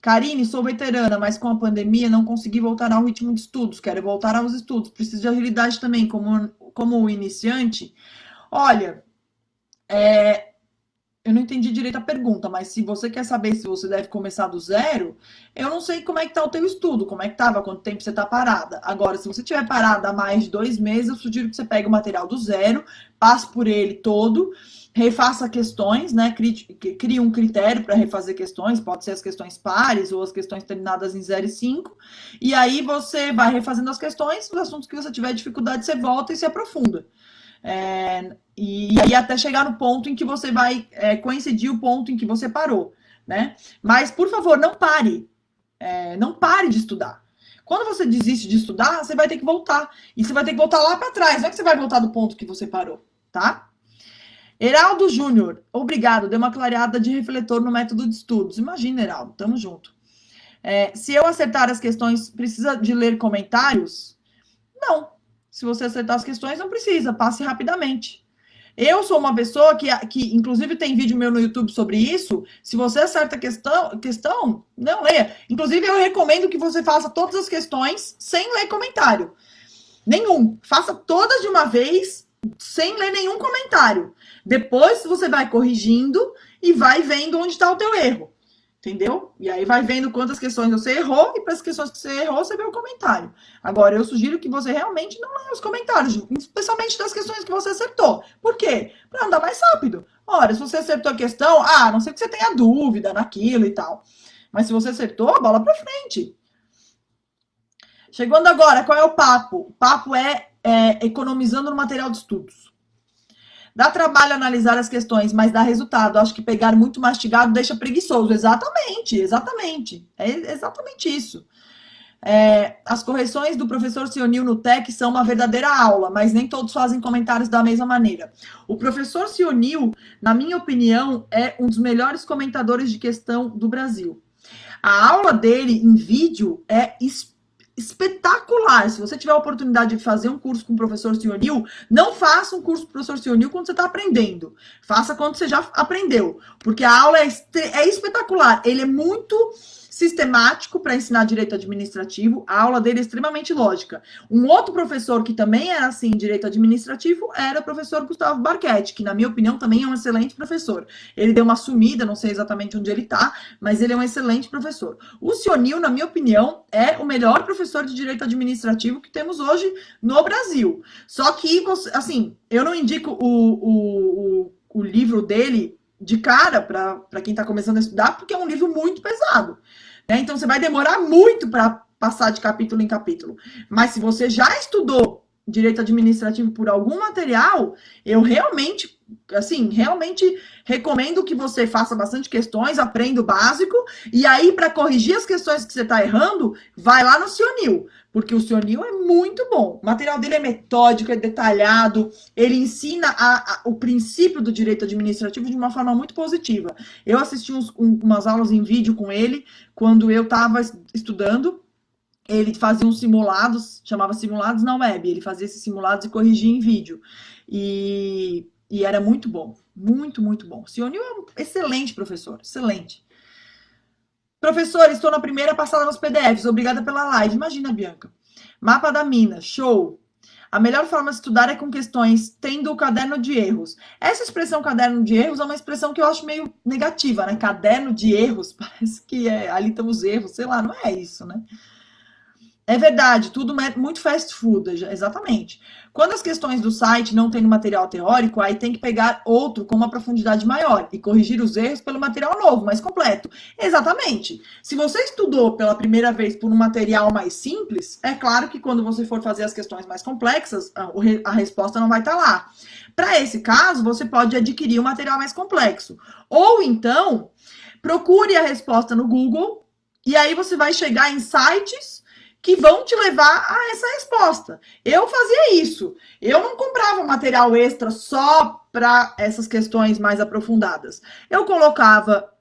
Karine, sou veterana, mas com a pandemia não consegui voltar ao ritmo de estudos. Quero voltar aos estudos. Preciso de agilidade também, como iniciante. Olha, Eu não entendi direito a pergunta, mas se você quer saber se você deve começar do zero, eu não sei como é que tá o teu estudo, como é que tava, quanto tempo você tá parada. Agora, se você tiver parada há mais de 2 meses, eu sugiro que você pegue o material do zero, passe por ele todo, refaça questões, né? Crie um critério para refazer questões, pode ser as questões pares ou as questões terminadas em 0 e 5, e aí você vai refazendo as questões, os assuntos que você tiver dificuldade, você volta e se aprofunda. E aí até chegar no ponto em que você vai coincidir o ponto em que você parou, né? Mas, por favor, não pare. Não pare de estudar. Quando você desiste de estudar, você vai ter que voltar. E você vai ter que voltar lá para trás. Não é que você vai voltar do ponto que você parou, tá? Heraldo Júnior, obrigado. Deu uma clareada de refletor no método de estudos. Imagina, Heraldo, tamo junto. Se eu acertar as questões, precisa de ler comentários? Não. Se você acertar as questões, não precisa. Passe rapidamente. Eu sou uma pessoa que inclusive, tem vídeo meu no YouTube sobre isso. Se você acerta a questão, não leia. Inclusive, eu recomendo que você faça todas as questões sem ler comentário. Nenhum. Faça todas de uma vez, sem ler nenhum comentário. Depois, você vai corrigindo e vai vendo onde está o teu erro. Entendeu? E aí vai vendo quantas questões você errou, e para as questões que você errou, você vê o comentário. Agora, eu sugiro que você realmente não leia os comentários, especialmente das questões que você acertou. Por quê? Para andar mais rápido. Ora, se você acertou a questão, a não ser que você tenha dúvida naquilo e tal. Mas se você acertou, bola para frente. Chegando agora, qual é o papo? O papo é economizando no material de estudos. Dá trabalho analisar as questões, mas dá resultado. Acho que pegar muito mastigado deixa preguiçoso. Exatamente. É exatamente isso. As correções do professor Sionil no TEC são uma verdadeira aula, mas nem todos fazem comentários da mesma maneira. O professor Sionil, na minha opinião, é um dos melhores comentadores de questão do Brasil. A aula dele em vídeo é espetacular. Se você tiver a oportunidade de fazer um curso com o professor Sionil, não faça um curso com o professor Sionil quando você está aprendendo. Faça quando você já aprendeu. Porque a aula é espetacular. Ele é muito sistemático para ensinar direito administrativo. A aula dele é extremamente lógica. Um outro professor que também era assim, direito administrativo, era o professor Gustavo Barchetti, que na minha opinião também é um excelente professor. Ele deu uma sumida, não sei exatamente onde ele está, mas ele é um excelente professor. O Sionil, na minha opinião, é o melhor professor de direito administrativo que temos hoje no Brasil. Só que, assim, eu não indico o livro dele de cara para quem está começando a estudar, porque é um livro muito pesado. Então, você vai demorar muito para passar de capítulo em capítulo. Mas se você já estudou direito administrativo por algum material, eu realmente recomendo que você faça bastante questões, aprenda o básico, e aí, para corrigir as questões que você está errando, vai lá no Sionil, porque o Sionil é muito bom. O material dele é metódico, é detalhado, ele ensina o princípio do direito administrativo de uma forma muito positiva. Eu assisti umas aulas em vídeo com ele, quando eu estava estudando. Ele fazia uns simulados, chamava simulados na web, ele fazia esses simulados e corrigia em vídeo. E era muito bom, muito, muito bom. Sionil é um excelente professor, excelente. Professor, estou na primeira passada nos PDFs, obrigada pela live. Imagina, Bianca. Mapa da mina, show. A melhor forma de estudar é com questões tendo o caderno de erros. Essa expressão caderno de erros é uma expressão que eu acho meio negativa, né? Caderno de erros, parece que ali estão os erros, sei lá, não é isso, né? É verdade, tudo muito fast food, exatamente. Quando as questões do site não têm material teórico, aí tem que pegar outro com uma profundidade maior e corrigir os erros pelo material novo, mais completo. Exatamente. Se você estudou pela primeira vez por um material mais simples, é claro que quando você for fazer as questões mais complexas, a resposta não vai estar lá. Para esse caso, você pode adquirir um material mais complexo. Ou então, procure a resposta no Google e aí você vai chegar em sites que vão te levar a essa resposta. Eu fazia isso. Eu não comprava material extra só para essas questões mais aprofundadas. Eu colocava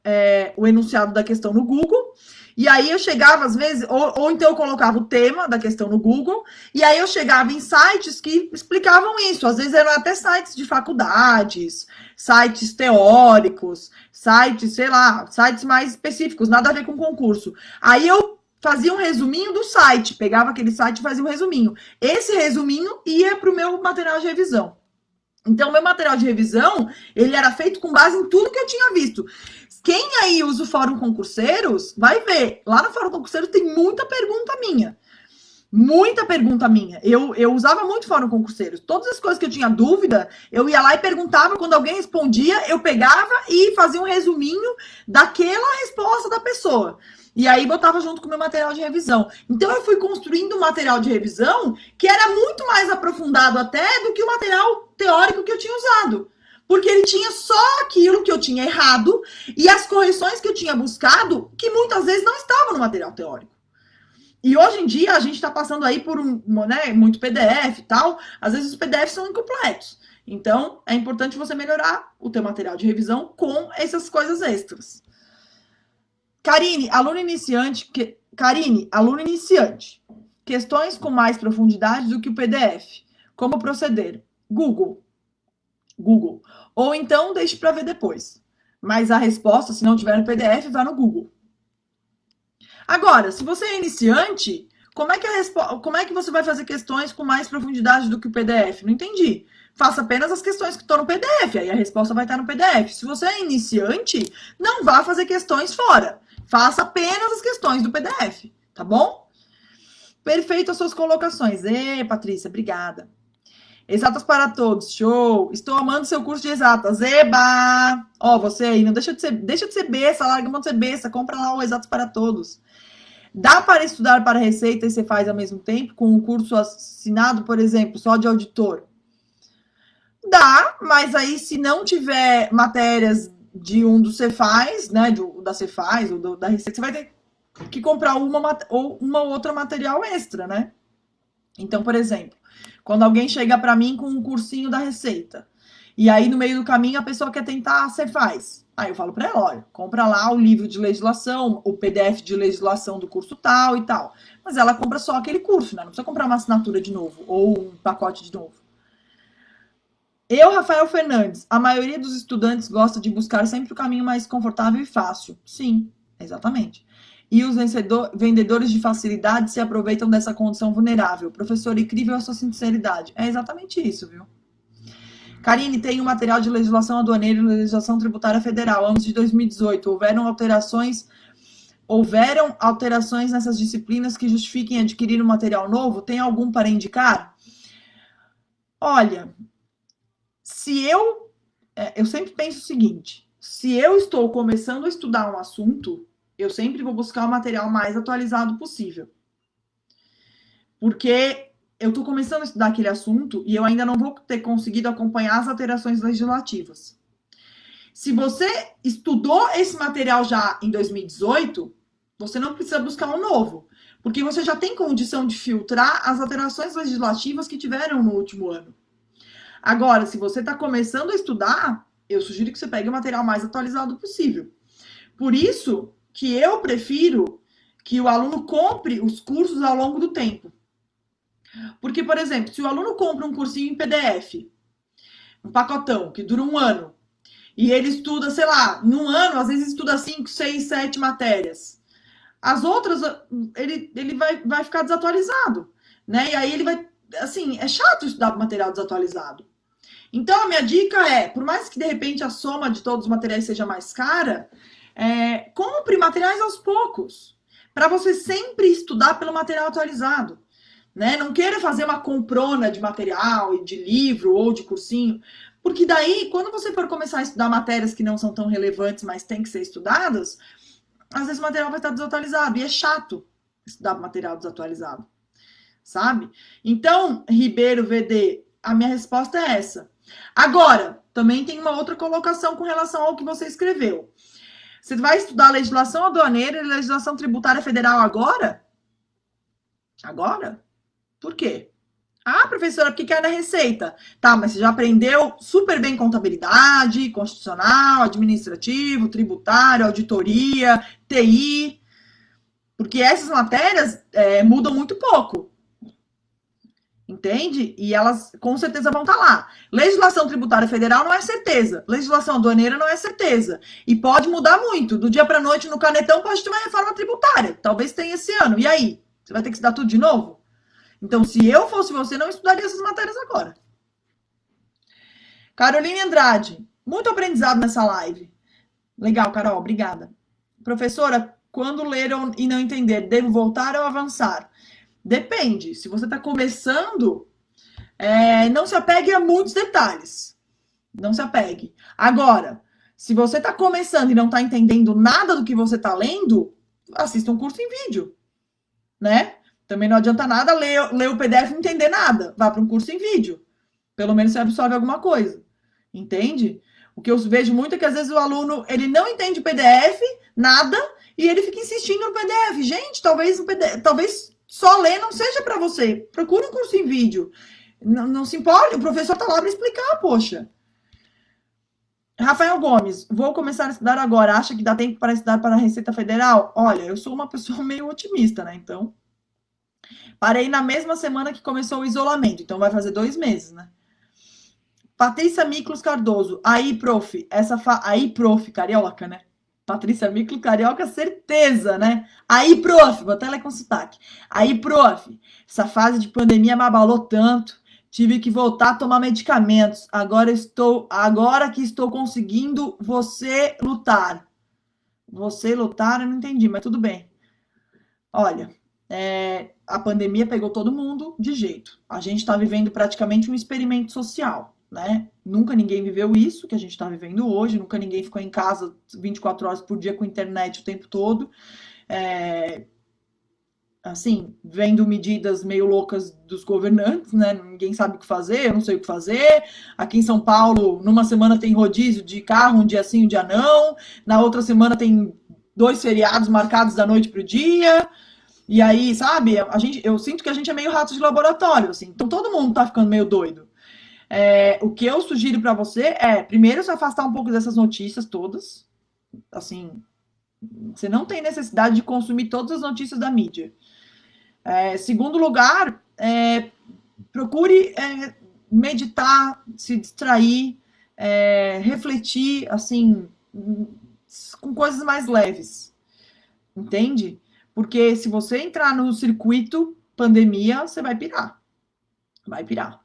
o enunciado da questão no Google, e aí eu chegava, às vezes, ou então eu colocava o tema da questão no Google, e aí eu chegava em sites que explicavam isso. Às vezes eram até sites de faculdades, sites teóricos, sites, sei lá, sites mais específicos, nada a ver com concurso. Aí eu fazia um resuminho do site, pegava aquele site e fazia um resuminho. Esse resuminho ia para o meu material de revisão. Então, meu material de revisão, ele era feito com base em tudo que eu tinha visto. Quem aí usa o Fórum Concurseiros, vai ver. Lá no Fórum Concurseiros tem muita pergunta minha. Muita pergunta minha. Eu usava muito Fórum Concurseiros. Todas as coisas que eu tinha dúvida, eu ia lá e perguntava. Quando alguém respondia, eu pegava e fazia um resuminho daquela resposta da pessoa. E aí botava junto com o meu material de revisão. Então eu fui construindo um material de revisão que era muito mais aprofundado até do que o material teórico que eu tinha usado. Porque ele tinha só aquilo que eu tinha errado e as correções que eu tinha buscado, que muitas vezes não estavam no material teórico. E hoje em dia a gente está passando aí por muito PDF e tal. Às vezes os PDFs são incompletos. Então é importante você melhorar o teu material de revisão com essas coisas extras. Karine, aluno iniciante. Questões com mais profundidade do que o PDF. Como proceder? Google. Ou então deixe para ver depois. Mas a resposta, se não tiver no PDF, vá no Google. Agora, se você é iniciante, como é que você vai fazer questões com mais profundidade do que o PDF? Não entendi. Faça apenas as questões que estão no PDF, aí a resposta vai estar no PDF. Se você é iniciante, não vá fazer questões fora. Faça apenas as questões do PDF, tá bom? Perfeito as suas colocações. Patrícia, obrigada. Exatas para todos, show. Estou amando seu curso de exatas. Eba! Ó, você aí, não deixa de ser besta, larga a mão de ser besta, compra lá o Exatas para Todos. Dá para estudar para receita e você faz ao mesmo tempo, com um curso assinado, por exemplo, só de auditor? Dá, mas aí se não tiver matérias de um do Cefaz, né, da Cefaz ou da Receita, você vai ter que comprar uma outra material extra, né? Então, por exemplo, quando alguém chega para mim com um cursinho da Receita, e aí no meio do caminho a pessoa quer tentar a Cefaz, aí eu falo para ela, olha, compra lá o livro de legislação, o PDF de legislação do curso tal e tal. Mas ela compra só aquele curso, né? Não precisa comprar uma assinatura de novo ou um pacote de novo. Rafael Fernandes, a maioria dos estudantes gosta de buscar sempre o caminho mais confortável e fácil. Sim, exatamente. E os vendedores de facilidade se aproveitam dessa condição vulnerável. Professor, incrível a sua sinceridade. É exatamente isso, viu? Karine, tem um material de legislação aduaneira e legislação tributária federal, anos de 2018. Houveram alterações nessas disciplinas que justifiquem adquirir um material novo? Tem algum para indicar? Olha, eu sempre penso o seguinte, se eu estou começando a estudar um assunto, eu sempre vou buscar o material mais atualizado possível. Porque eu estou começando a estudar aquele assunto e eu ainda não vou ter conseguido acompanhar as alterações legislativas. Se você estudou esse material já em 2018, você não precisa buscar um novo, porque você já tem condição de filtrar as alterações legislativas que tiveram no último ano. Agora, se você está começando a estudar, eu sugiro que você pegue o material mais atualizado possível. Por isso que eu prefiro que o aluno compre os cursos ao longo do tempo. Porque, por exemplo, se o aluno compra um cursinho em PDF, um pacotão, que dura um ano, e ele estuda, sei lá, em um ano, às vezes estuda 5, 6, 7 matérias. As outras, ele vai ficar desatualizado, né? E aí ele vai, assim, é chato estudar material desatualizado. Então, a minha dica é, por mais que de repente a soma de todos os materiais seja mais cara, compre materiais aos poucos, para você sempre estudar pelo material atualizado. Né? Não queira fazer uma comprona de material, de livro ou de cursinho, porque daí, quando você for começar a estudar matérias que não são tão relevantes, mas têm que ser estudadas, às vezes o material vai estar desatualizado, e é chato estudar material desatualizado, sabe? Então, Ribeiro VD, a minha resposta é essa. Agora, também tem uma outra colocação com relação ao que você escreveu. Você vai estudar legislação aduaneira e legislação tributária federal agora? Agora? Por quê? Ah, professora, porque quer na Receita. Tá, mas você já aprendeu super bem contabilidade, constitucional, administrativo, tributário, auditoria, TI. Porque essas matérias mudam muito pouco. Entende? E elas com certeza vão estar lá. Legislação tributária federal não é certeza. Legislação aduaneira não é certeza. E pode mudar muito. Do dia para noite, no canetão, pode ter uma reforma tributária. Talvez tenha esse ano. E aí? Você vai ter que estudar tudo de novo? Então, se eu fosse você, não estudaria essas matérias agora. Caroline Andrade, muito aprendizado nessa live. Legal, Carol, obrigada. Professora, quando ler e não entender, devo voltar ou avançar? Depende. Se você está começando, não se apegue a muitos detalhes. Não se apegue. Agora, se você está começando e não está entendendo nada do que você está lendo, assista um curso em vídeo, né? Também não adianta nada ler o PDF e não entender nada. Vá para um curso em vídeo. Pelo menos você absorve alguma coisa. Entende? O que eu vejo muito é que às vezes o aluno ele não entende PDF, nada, e ele fica insistindo no PDF. Gente, talvez só ler não seja para você. Procure um curso em vídeo. Não se importe, o professor está lá para explicar, poxa. Rafael Gomes, vou começar a estudar agora. Acha que dá tempo para estudar para a Receita Federal? Olha, eu sou uma pessoa meio otimista, né? Então, parei na mesma semana que começou o isolamento. Então, vai fazer 2 meses, né? Patrícia Miklos Cardoso. Aí, prof. Aí, prof. Carioca, né? Patrícia Miklos Carioca, certeza, né? Aí, prof. Vou até ler com sotaque. Aí, prof. Essa fase de pandemia me abalou tanto. Tive que voltar a tomar medicamentos. Agora que estou conseguindo você lutar. Você lutar, eu não entendi, mas tudo bem. Olha, a pandemia pegou todo mundo de jeito. A gente está vivendo praticamente um experimento social, né? Nunca ninguém viveu isso que a gente está vivendo hoje. Nunca ninguém ficou em casa 24 horas por dia com internet o tempo todo. Assim, vendo medidas meio loucas dos governantes, né? Ninguém sabe o que fazer, eu não sei o que fazer. Aqui em São Paulo, numa semana tem rodízio de carro, um dia sim, um dia não. Na outra semana tem 2 feriados marcados da noite pro dia. E aí, sabe, eu sinto que a gente é meio rato de laboratório, assim. Então todo mundo tá ficando meio doido. O que eu sugiro para você é, primeiro, se afastar um pouco dessas notícias todas. Assim, você não tem necessidade de consumir todas as notícias da mídia. Segundo lugar, procure meditar, se distrair, refletir, assim, com coisas mais leves, entende? Porque se você entrar no circuito pandemia, você vai pirar. Vai pirar.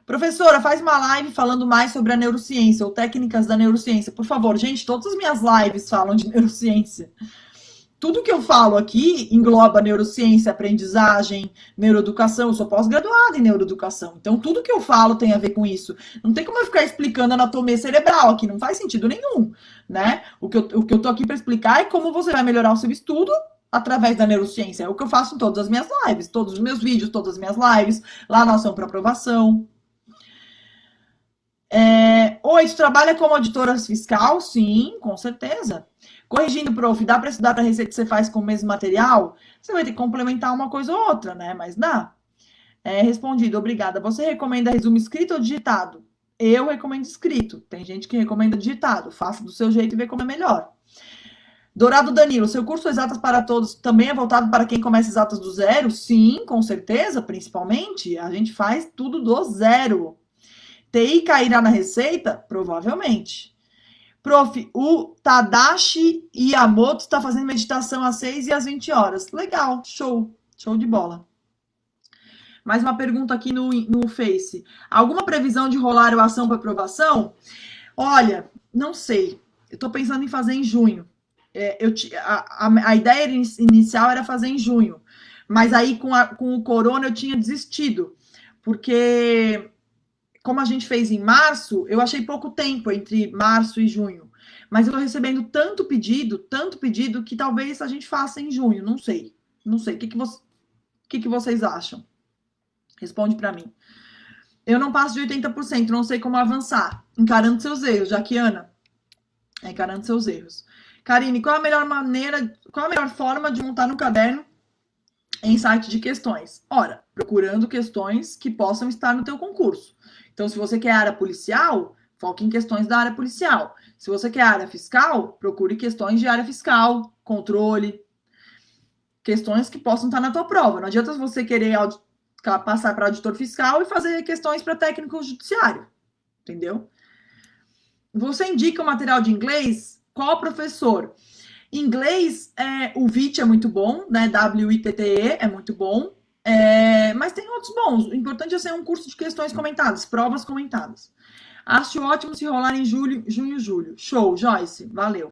Professora, faz uma live falando mais sobre a neurociência ou técnicas da neurociência. Por favor, gente, todas as minhas lives falam de neurociência. Tudo que eu falo aqui engloba neurociência, aprendizagem, neuroeducação. Eu sou pós-graduada em neuroeducação. Então, tudo que eu falo tem a ver com isso. Não tem como eu ficar explicando anatomia cerebral aqui. Não faz sentido nenhum, né? O que eu tô aqui para explicar é como você vai melhorar o seu estudo através da neurociência. É o que eu faço em todas as minhas lives, todos os meus vídeos, todas as minhas lives, lá na ação para aprovação. Oi, tu trabalha como auditora fiscal? Sim, com certeza. Corrigindo, prof, dá para estudar para a receita que você faz com o mesmo material? Você vai ter que complementar uma coisa ou outra, né? Mas dá. Respondido, obrigada. Você recomenda resumo escrito ou digitado? Eu recomendo escrito. Tem gente que recomenda digitado. Faça do seu jeito e vê como é melhor. Dourado Danilo, seu curso Exatas para Todos também é voltado para quem começa exatas do zero? Sim, com certeza, principalmente. A gente faz tudo do zero. TI cairá na receita? Provavelmente. Prof, o Tadashi Yamoto está fazendo meditação às 6 e às 20 horas. Legal, show. Show de bola. Mais uma pergunta aqui no Face. Alguma previsão de rolar a ação para aprovação? Olha, não sei. Eu estou pensando em fazer em junho. A ideia inicial era fazer em junho. Mas aí, com o corona, eu tinha desistido. Porque como a gente fez em março, eu achei pouco tempo entre março e junho. Mas eu tô recebendo tanto pedido, que talvez a gente faça em junho. Não sei. Não sei. O que vocês acham? Responde para mim. Eu não passo de 80%, não sei como avançar. Encarando seus erros, Jaquiana. Encarando seus erros. Karine, qual a melhor forma de montar no caderno em site de questões? Ora, procurando questões que possam estar no teu concurso. Então, se você quer área policial, foque em questões da área policial. Se você quer área fiscal, procure questões de área fiscal, controle, questões que possam estar na tua prova. Não adianta você querer passar para auditor fiscal e fazer questões para técnico judiciário, entendeu? Você indica o material de inglês? Qual professor? Inglês, o VIT é muito bom, né? WITTE é muito bom. Mas tem outros bons. O importante é ser um curso de questões comentadas, provas comentadas. Acho ótimo se rolar em julho, junho, julho. Show, Joyce. Valeu.